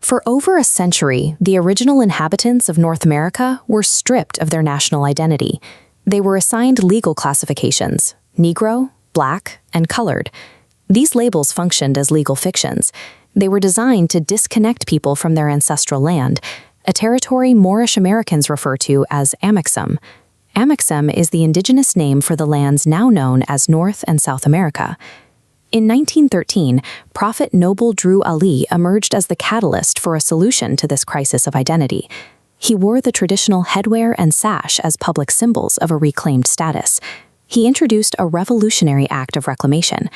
For over a century, the original inhabitants of North America were stripped of their national identity. They were assigned legal classifications: Negro, Black, and Colored. These labels functioned as legal fictions. They were designed to disconnect people from their ancestral land, a territory Moorish Americans refer to as Amexem. Amexem is the indigenous name for the lands now known as North and South America. In 1913, Prophet Noble Drew Ali emerged as the catalyst for a solution to this crisis of identity. He wore the traditional headwear and sash as public symbols of a reclaimed status. He introduced a revolutionary act of reclamation.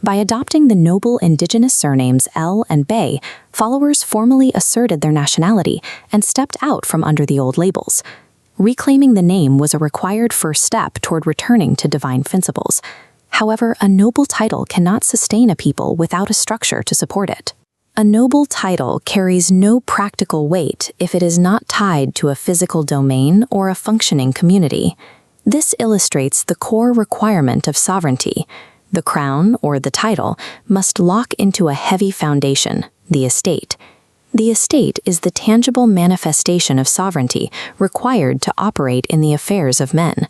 By adopting the noble indigenous surnames El and Bey, followers formally asserted their nationality and stepped out from under the old labels. Reclaiming the name was a required first step toward returning to divine principles. However, a noble title cannot sustain a people without a structure to support it. A noble title carries no practical weight if it is not tied to a physical domain or a functioning community. This illustrates the core requirement of sovereignty. The crown, or the title, must lock into a heavy foundation, the estate. The estate is the tangible manifestation of sovereignty required to operate in the affairs of men.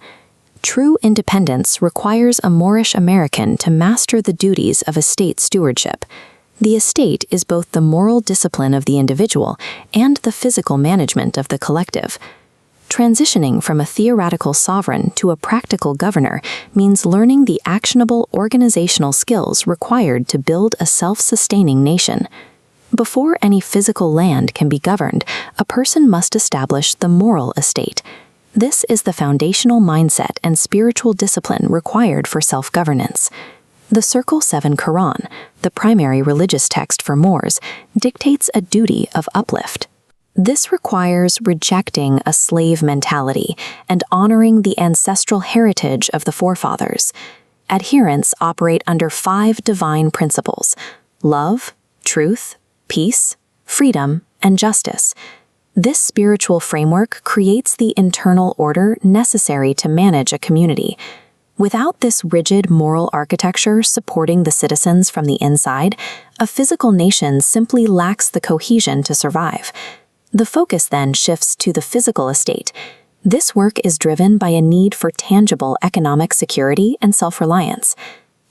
True independence requires a Moorish American to master the duties of estate stewardship. The estate is both the moral discipline of the individual and the physical management of the collective. Transitioning from a theoretical sovereign to a practical governor means learning the actionable organizational skills required to build a self-sustaining nation. Before any physical land can be governed, a person must establish the moral estate. This is the foundational mindset and spiritual discipline required for self-governance. The Circle 7 Quran, the primary religious text for Moors, dictates a duty of uplift. This requires rejecting a slave mentality and honoring the ancestral heritage of the forefathers. Adherents operate under 5 divine principles: love, truth, peace, freedom, and justice. This spiritual framework creates the internal order necessary to manage a community. Without this rigid moral architecture supporting the citizens from the inside, a physical nation simply lacks the cohesion to survive. The focus then shifts to the physical estate. This work is driven by a need for tangible economic security and self-reliance.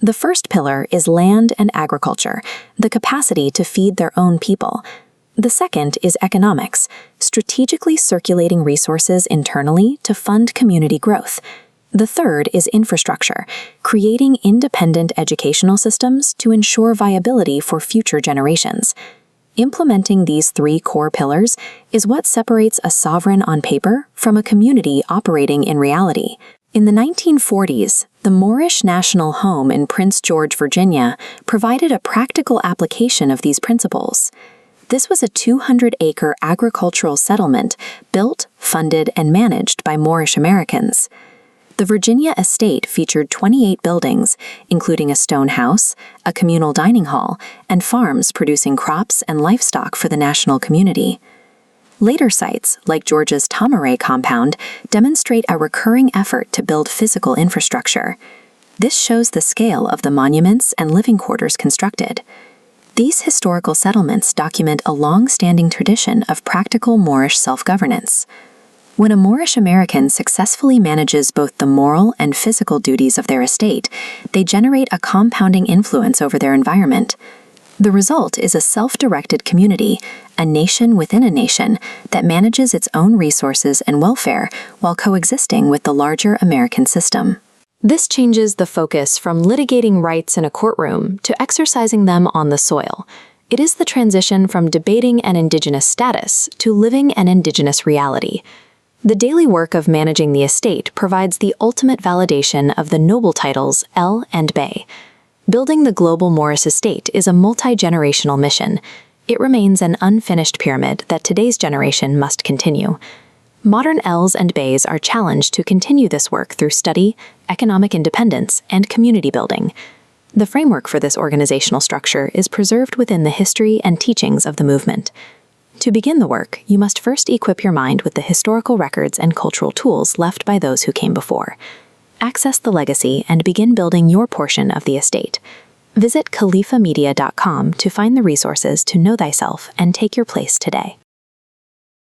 The first pillar is land and agriculture, the capacity to feed their own people. The second is economics, strategically circulating resources internally to fund community growth. The third is infrastructure, creating independent educational systems to ensure viability for future generations. Implementing these 3 core pillars is what separates a sovereign on paper from a community operating in reality. In the 1940s, the Moorish National Home in Prince George, Virginia, provided a practical application of these principles. This was a 200-acre agricultural settlement built, funded, and managed by Moorish Americans. The Virginia estate featured 28 buildings, including a stone house, a communal dining hall, and farms producing crops and livestock for the national community. Later sites, like Georgia's Tamaray compound, demonstrate a recurring effort to build physical infrastructure. This shows the scale of the monuments and living quarters constructed. These historical settlements document a long-standing tradition of practical Moorish self-governance. When a Moorish American successfully manages both the moral and physical duties of their estate, they generate a compounding influence over their environment. The result is a self-directed community, a nation within a nation, that manages its own resources and welfare while coexisting with the larger American system. This changes the focus from litigating rights in a courtroom to exercising them on the soil. It is the transition from debating an indigenous status to living an indigenous reality. The daily work of managing the estate provides the ultimate validation of the noble titles El and Bey. Building the global Moorish estate is a multi-generational mission. It remains an unfinished pyramid that today's generation must continue. Modern Els and Beys are challenged to continue this work through study, economic independence, and community building. The framework for this organizational structure is preserved within the history and teachings of the movement. To begin the work, you must first equip your mind with the historical records and cultural tools left by those who came before. Access the legacy and begin building your portion of the estate. Visit califamedia.com to find the resources to know thyself and take your place today.